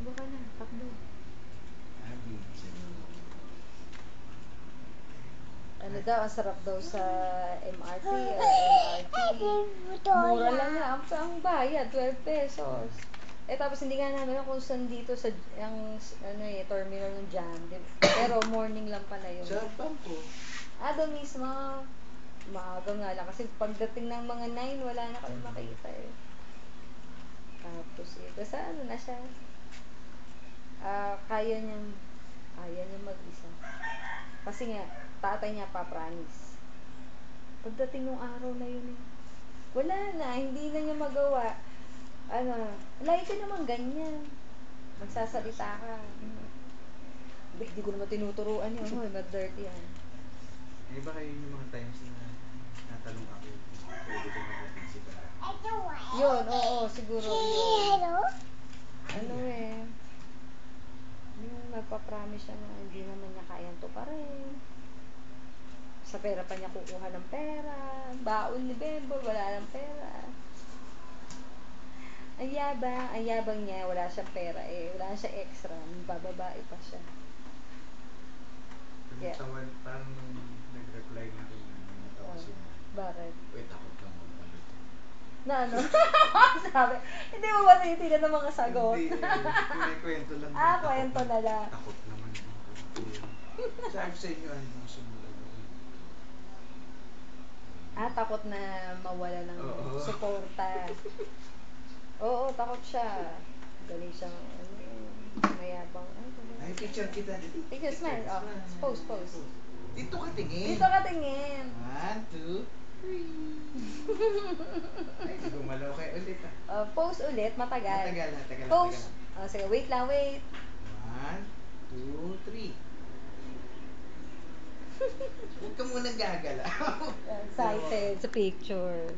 Takbo ka na, takbo. Ano daw, ang sarap daw sa MRT or LRT. Mura lang nga, ang bayad, 12 pesos. Eh tapos hindi nga namin alam kung saan dito sa ano terminal ng Jam. Pero morning lang pala yun. Sa bangko. Doon mismo. Maaga nga lang. Kasi pagdating ng mga 9, wala na kami makita eh. Tapos basta ano na siya. Kaya niyang mag-isa. Kasi nga, tatay niya pa-promise. Pagdating nung araw na yun eh, wala na, hindi na niya magawa. Lagi ka naman ganyan. Magsasalita ka. Hindi ko naman tinuturuan yun. Hoy, mad-dirty yan. Eh baka yun yung mga times na natanong ako, pwede ko mag-principal. Yun, oo, siguro yun. Ano eh, yung nagpa-promise siya na hindi naman niya kayang tuparin. Sa pera pa niya kukuha ng pera. Baon ni Bembo, wala ng pera. Ang yabang niya, wala siyang pera eh. Wala siyang extra, bababae pa siya. Yeah. Parang nag-reply nga rin natawa sila. Bakit? Uy, takot lang magpalit. Na ano? Sabi, hindi mo ba tinitingnan ng mga sagot? Hindi kwento lang. Kwento na lang. Takot naman. Sabi sa inyo, ano mo sumulat ako. Takot na mawala ng suporta. Oo, takot siya. Galing siyang, mayabang. Ay, picture kita. Picture, smile. Pose. Dito ka tingin. Dito ka tingin. 1, 2, 3. Ay, gumalaw kayo ulit Pose ulit, matagal. Matagal. Pose. Sige, wait lang, wait. 1, 2, 3. Huwag ka munang gagalaw. Excited sa picture.